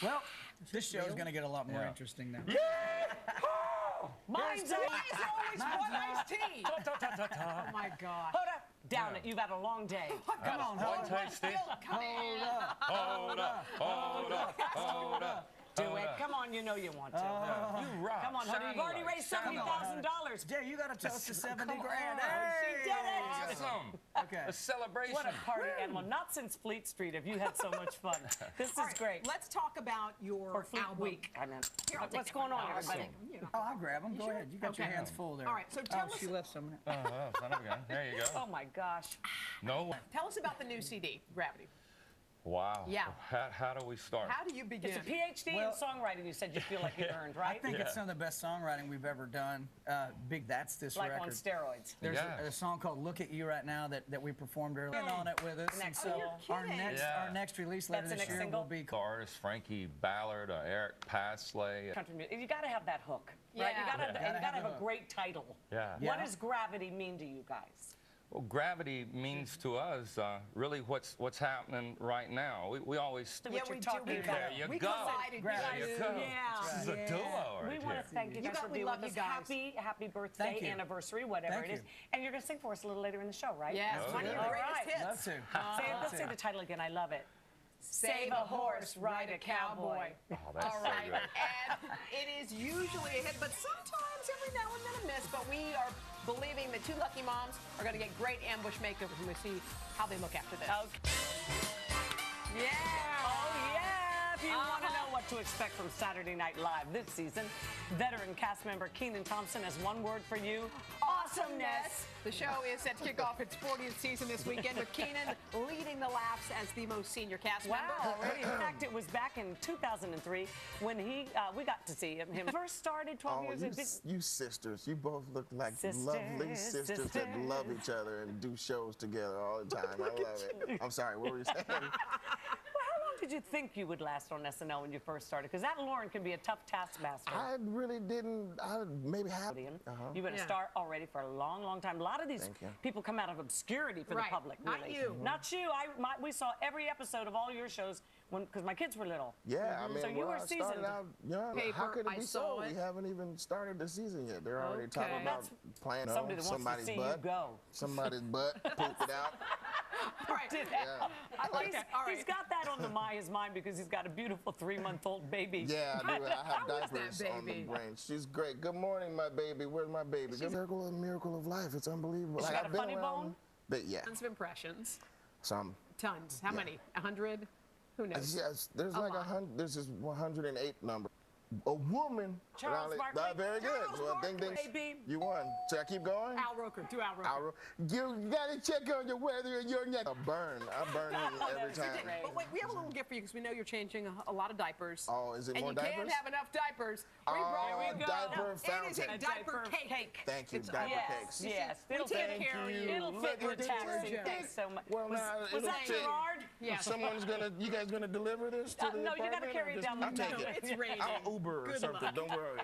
Well, this show is going to get a lot more interesting now. Mine's always one iced tea. Oh my God. Hoda, down it. You've had a long day. Come on, One tasty. Hold up. Do it. Come on, you know you want to. You rock. Come on, Hoda. You've already raised $70,000. Jay, you got to toast to 70 grand. She did it. Awesome. Okay. A celebration. What a party animal. Not since Fleet Street have you had so much fun. This is great. Let's talk about your Or Fleet album. Week, I meant. Here, I'll What's take going it. on, everybody? Oh, I'll grab them. Go ahead. You got your hands full there. All right, so tell us. she left some. Son of a gun. There you go. Oh, my gosh. No. Tell us about the new CD, Gravity. Wow. Yeah. How do we start? How do you begin? It's a PhD in songwriting, you said you feel like you earned, right? I think it's some of the best songwriting we've ever done. Big That's This like record. on steroids. There's Yeah. a song called "Look at You" right now that we performed earlier. On it with us. Next And so single. our next release later That's the this next year single? will be The artists Frankie Ballard, Eric Pasley. Country music. You got to have that hook, right? Yeah. You got to Gotta have have a the hook. great title. Yeah. What does Gravity mean to you guys? Well, gravity means to us really what's happening right now. We always. Yeah, What you're we do. talking about. There you We go. collided. Gravity. There you go. Yeah. This is a duo right We want here. to thank you guys for we being love with us. you guys. Happy birthday, Thank you. anniversary, whatever Thank it is. you. And you're going to sing for us a little later in the show, right? Yes, Oh, one of yeah. the greatest All right. hits. Love to. Let's say the title again. I love it. Save a horse, ride a cowboy. Oh, that's All so right, good. and it is usually a hit, but sometimes every now and then a miss. But we are believing the two lucky moms are going to get great ambush makeovers when we see how they look after this. Okay. Yeah. Oh, yeah. If you want to know what to expect from Saturday Night Live this season, veteran cast member Kenan Thompson has one word for you: awesomeness. The show is set to kick off its 40th season this weekend with Kenan leading the laughs as the most senior cast member. Wow, already. In fact, it was back in 2003 when we got to see him first started 12 years ago. You sisters, you both look like Sisters, lovely sisters that love each other and do shows together all the time. I love it. I'm sorry, what were you saying? Well, how long did you think you would last on SNL when you first started? Because that Lauren can be a tough taskmaster. I really didn't. I maybe have. You've been a star already for a long, long time. A lot of these Thank you. people come out of obscurity for Right. the public. Not Really. you. Not you. We saw every episode of all your shows because my kids were little. Yeah, I mean, So you when were I started seasoned. out young, Paper, how could it I be saw so? it. We haven't even started the season yet. They're already talking Okay. about playing Somebody that wants to somebody's see butt. you go. Somebody's butt, poop it out. All right. Did Yeah. I like that. All right. He's got that on his mind because he's got a beautiful 3-month-old baby. Yeah, I do. I have How is that diapers on the baby? brain. She's great. Good morning, my baby. Where's my baby? Miracle of life. It's unbelievable. She got a funny bone? But yeah, Tons of impressions. some. Tons. How many? 100? Who knows? Yes, there's like lot. 100. There's this 108 number. A woman. Charles Barkley. Very good. Charles Well, ding, ding. Barkley. Baby. You won. Should I keep going? Al Roker. Do Al Roker. You gotta check on your weather and your neck. I burn him every That's time. great. But wait, we have a little gift for you because we know you're changing a lot of diapers. Oh, is it and more you diapers? can't have enough diapers. We Oh, brought There we go. diaper It is fountain. a diaper cake. Thank you, It's diaper Yes, cakes. yes. We It'll take fit, care of you. it'll fit your Look at taxi. you. Thanks so much. Well, now, was it'll that fit. Gerard? Yes. You guys gonna deliver this to the No, you got to apartment, carry or it just- down the I'll take mountain. it. It's raining. I'll Uber or Good something. luck. Don't worry.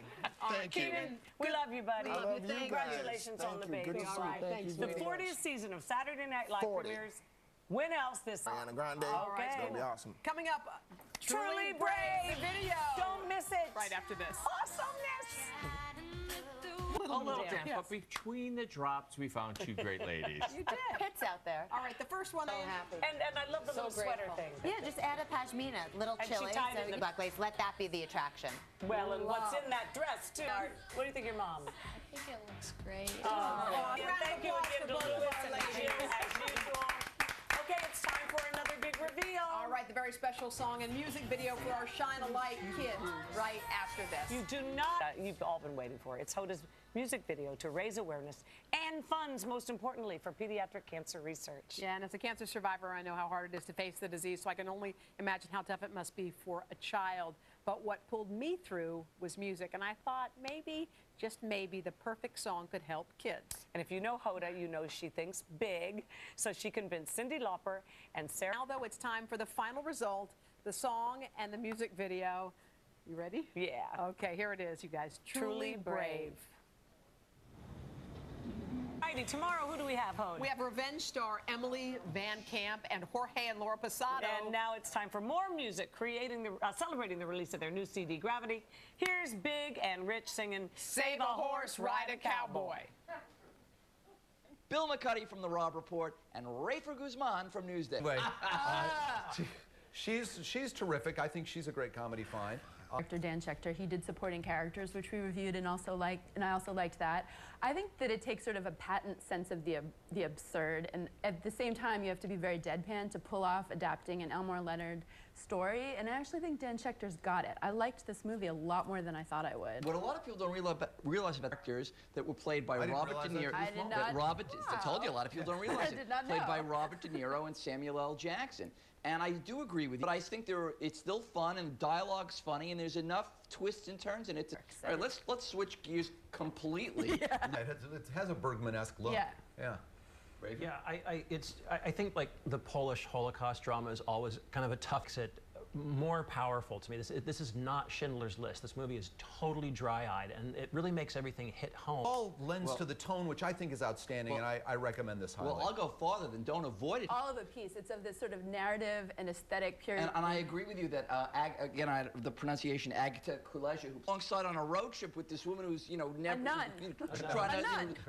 Thank you. Kenan, we love you, buddy. I love you Thank guys. Congratulations on the Thank you. baby. Good to All see you. right. Thank you The very 40th much. season of Saturday Night Live 40. premieres. When else this? Ariana Grande. Okay. It's gonna be awesome. Coming up, Truly Brave. video. Don't miss it. Right after this. Awesomeness. A little damp. damp, but between the drops, we found two great ladies. You did. Pits out there. All right, the first one is. And I love the little sweater thing. Yeah, just add a pashmina, little And she chili. tied it in the- black lace. Let that be the attraction. Well, and what's in that dress, too? What do you think, your mom? I think it looks great. Yeah, thank you again to Lewis and Jill, as usual. Okay, it's time for another big reveal. All right, the very special song and music video for our Shine a Light kids right after this. You do not. You've all been waiting for it. It's Hoda's music video to raise awareness and funds, most importantly, for pediatric cancer research. Yeah, and as a cancer survivor, I know how hard it is to face the disease, so I can only imagine how tough it must be for a child. But what pulled me through was music, and I thought maybe, just maybe, the perfect song could help kids. And if you know Hoda, you know she thinks big, so she convinced Cyndi Lauper and Sarah. Now, though, it's time for the final result, the song and the music video. You ready? Yeah. Okay, here it is, you guys. Truly Brave. Right righty, tomorrow who do we have, Hoda? We have Revenge star Emily Van Camp and Jorge and Laura Posado. And now it's time for more music, celebrating the release of their new CD, Gravity. Here's Big and Rich singing Save a Horse, Ride a Cowboy. Bill McCuddy from The Rob Report, and Rafer Guzman from Newsday. Anyway, she's terrific. I think she's a great comedy find. Director Dan Schechter, he did supporting characters, which we reviewed and also liked, and I also liked that. I think that it takes sort of a patent sense of the absurd, and at the same time, you have to be very deadpan to pull off adapting an Elmore Leonard story, and I actually think Dan Schechter's got it. I liked this movie a lot more than I thought I would. What a lot of people don't realize about actors that were played by Robert De Niro. I did not. I told you, a lot of people don't realize I did not know. Played by Robert De Niro and Samuel L. Jackson. And I do agree with you, but I think it's still fun and dialogue's funny and there's enough twists and turns in it. All right, let's switch gears completely. Yeah. It has a Bergman-esque look. Yeah. Yeah. Rafer? Yeah, I think like the Polish Holocaust drama is always kind of a tough sit. More powerful to me. This is not Schindler's List. This movie is totally dry-eyed, and it really makes everything hit home. All lends to the tone, which I think is outstanding, and I recommend this highly. Well, I'll go farther than don't avoid it. All of a piece. It's of this sort of narrative and aesthetic purity. And I agree with you that, again, the pronunciation, Agata Kulesha, who alongside on a road trip with this woman who's, never... A nun.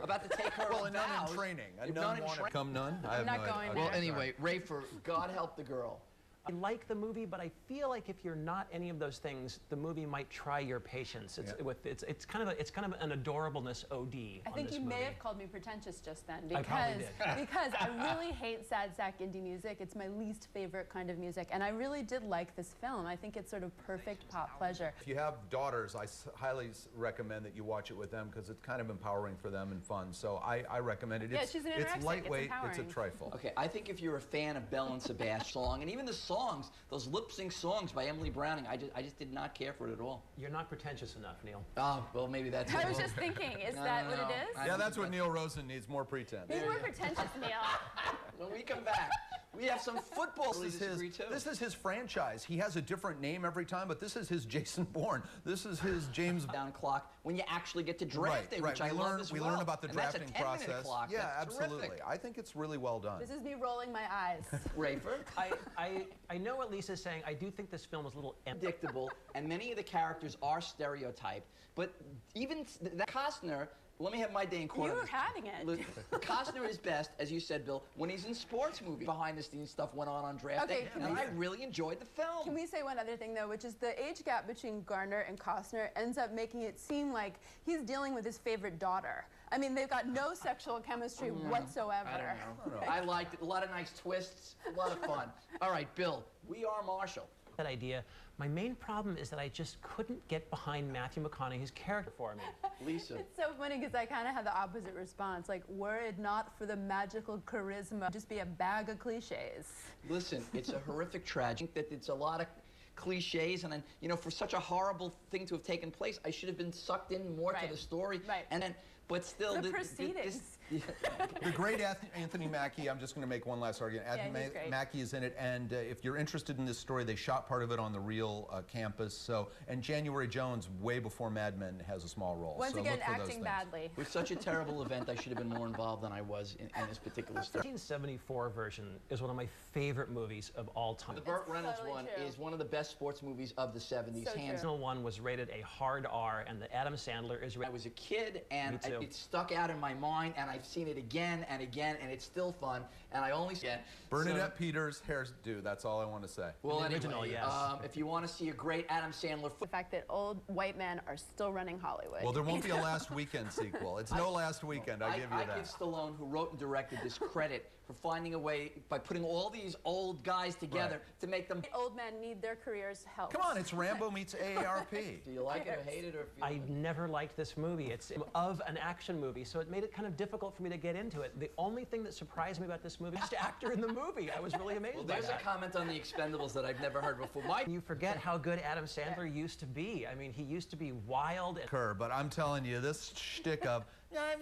About to take her Well, a nun vows. in training. A If nun in want to training. come nun? I have not no going idea. there. Well, anyway, Rafer, God help the girl. I like the movie, but I feel like if you're not any of those things, the movie might try your patience. It's kind of an adorableness OD. I think on this you movie. may have called me pretentious just then I probably because I really hate sad sack indie music. It's my least favorite kind of music, and I really did like this film. I think it's sort of perfect pop pleasure. If you have daughters, I highly recommend that you watch it with them because it's kind of empowering for them and fun. So I recommend it. Yeah, she's an anorexic. It's It's lightweight. It's a empowering. trifle. Okay, I think if you're a fan of Belle and Sebastian song, and even the songs, those lip-sync songs by Emily Browning, I just did not care for it at all. You're not pretentious enough, Neil. Oh, well, maybe that's I it. was just thinking, is that what it is? Yeah, that's what Neil Rosen needs, more pretense. He's more pretentious, Neil. When we come back, we have some football to disagree too. This is his franchise. He has a different name every time, but this is his Jason Bourne. This is his James... Down clock when you actually get to draft it, which I love as well. We learn about the And that's a drafting 10-minute process. clock. Yeah, That's absolutely. terrific. I think it's really well done. This is me rolling my eyes. Rafer? I know what Lisa's saying. I do think this film is a little Predictable, and many of the characters are stereotyped, but even that Costner, let me have my day in court. You were having it. Costner is best, as you said, Bill, when he's in sports movies. Behind-the-scenes stuff went on draft day, and I really enjoyed the film. Can we say one other thing, though, which is the age gap between Garner and Costner ends up making it seem like he's dealing with his favorite daughter. I mean, they've got no sexual chemistry whatsoever. I don't know. I liked it. A lot of nice twists, a lot of fun. All right, Bill, We Are Marshall. that idea. My main problem is that I just couldn't get behind Matthew McConaughey's character for me. Lisa. It's so funny because I kind of had the opposite response. Like, were it not for the magical charisma, it'd just be a bag of cliches. Listen, it's a horrific tragedy. That it's a lot of cliches, and then, for such a horrible thing to have taken place, I should have been sucked in more to the story. Right. And then, but still, The proceedings. The great Anthony Mackie, I'm just going to make one last argument. Yeah, he's great. Mackie is in it, and if you're interested in this story, they shot part of it on the real campus. So, and January Jones, way before Mad Men, has a small role. Once so again, look for those acting things. badly. With such a terrible event, I should have been more involved than I was in this particular story. The 1974 version is one of my favorite movies of all time. The Burt Reynolds totally one true. is one of the best sports movies of the 70s, So hands true. The original one was rated a hard R, and the Adam Sandler is I rated. was a kid, and Me too. it stuck out in my mind, and I've seen it again and again, and it's still fun, and I only see it. Bernadette Peters, hairdo. That's all I want to say. Well, The anyway, original, yes. If you want to see a great Adam Sandler The fact that old white men are still running Hollywood. Well, there won't be a Last Weekend sequel. It's no Last Weekend, I give you I that. give Stallone, who wrote and directed this, credit for finding a way, by putting all these old guys together, to make them... Old men need their careers help. Come on, it's Rambo meets AARP. Do you like it or hate it or feel I never liked this movie. It's of an action movie, so it made it kind of difficult for me to get into it. The only thing that surprised me about this movie is the actor in the movie. I was really amazed Well, by there's a that. comment on the Expendables that I've never heard before. You forget how good Adam Sandler used to be. I mean, he used to be wild. And But I'm telling you, this shtick of that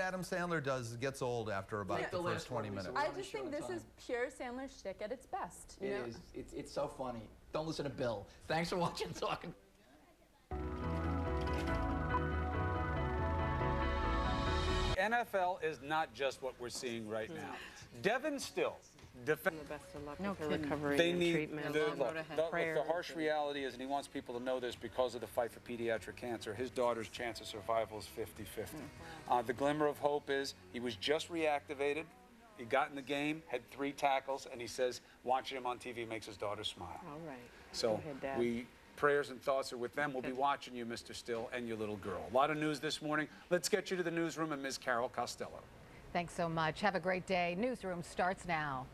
Adam Sandler does gets old after about Like the the first last 20 one we minutes. saw. I on the just show think in this time. is pure Sandler shtick at its best. You know? It is. It's so funny. Don't listen to Bill. Thanks for watching Talking. NFL is not just what we're seeing right now. Devin Still. The best of luck with her recovery They and need treatment. the harsh reality is, and he wants people to know this because of the fight for pediatric cancer, his daughter's chance of survival is 50-50. The glimmer of hope is he was just reactivated. He got in the game, had 3 tackles, and he says watching him on TV makes his daughter smile. All right. So Go ahead, Dad. prayers and thoughts are with them. We'll be watching you, Mr. Still, and your little girl. A lot of news this morning. Let's get you to the newsroom and Ms. Carol Costello. Thanks so much. Have a great day. Newsroom starts now.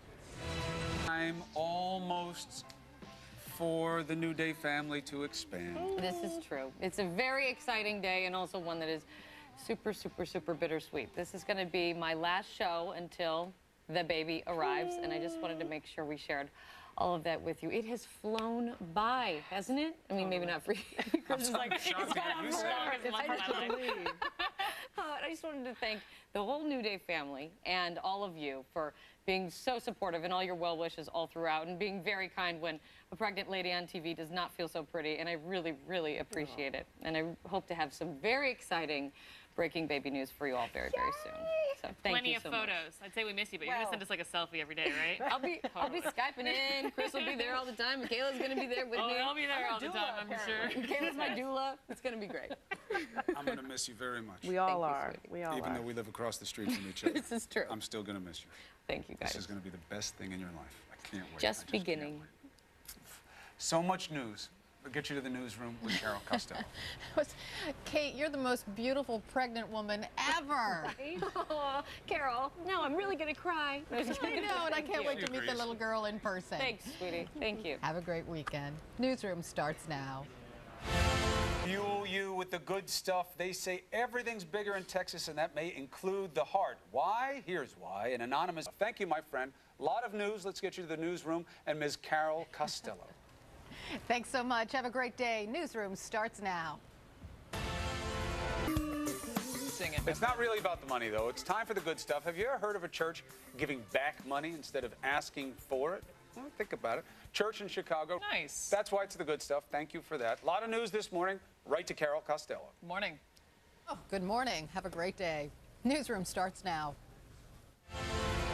I'm almost for the New Day family to expand. This is true. It's a very exciting day and also one that is super, super, super bittersweet. This is going to be my last show until the baby arrives, and I just wanted to make sure we shared all of that with you. It has flown by, hasn't it? I mean, maybe not for you. Chris is like, it's gone on for the longest month of my life. I just wanted to thank the whole New Day family and all of you for being so supportive and all your well wishes all throughout, and being very kind when a pregnant lady on TV does not feel so pretty, and I really, really appreciate it. And I hope to have some very exciting breaking baby news for you all very, very soon. So thank Plenty you of so photos. much. I'd say we miss you, but you're gonna send us like a selfie every day, right? I'll be Skyping in. Chris will be there all the time. Michaela's gonna be there with me. I'll be there all the time, I'm sure. Michaela's my doula. It's gonna be great. I'm going to miss you very much. We all are. We all Even are. though we live across the street from each other. This is true. I'm still going to miss you. Thank you, guys. This is going to be the best thing in your life. I can't wait. Just beginning. So much news. We'll get you to the newsroom with Carol Costello. Kate, you're the most beautiful pregnant woman ever. Aw, Carol, no, I'm really gonna cry. I know, and I can't wait to meet the agrees. little girl in person. Thanks, sweetie. Thank you. Have a great weekend. Newsroom starts now. Fuel you with the good stuff. They say everything's bigger in Texas, and that may include the heart. Why? Here's why. An anonymous. Thank you, my friend. A lot of news. Let's get you to the newsroom and Ms. Carol Costello. Thanks so much. Have a great day. Newsroom starts now. It's not really about the money, though. It's time for the good stuff. Have you ever heard of a church giving back money instead of asking for it? Well, think about it. Church in Chicago. Nice. That's why it's the good stuff. Thank you for that. A lot of news this morning. Right to Carol Costello. Morning. Oh, good morning. Have a great day. Newsroom starts now.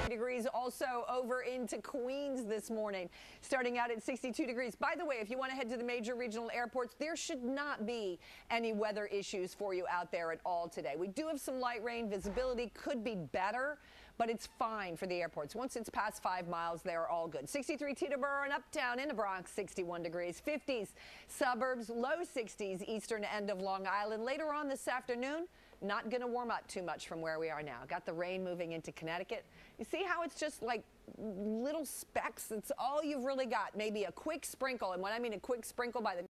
Degrees also over into Queens this morning, starting out at 62 degrees. By the way, if you want to head to the major regional airports, there should not be any weather issues for you out there at all today. We do have some light rain. Visibility could be better, but it's fine for the airports. Once it's past 5 miles, they're all good. 63 Teterboro and uptown in the Bronx, 61 degrees. 50s, suburbs, low 60s, eastern end of Long Island. Later on this afternoon, not going to warm up too much from where we are now. Got the rain moving into Connecticut. You see how it's just like little specks? It's all you've really got. Maybe a quick sprinkle. And when I mean a quick sprinkle by the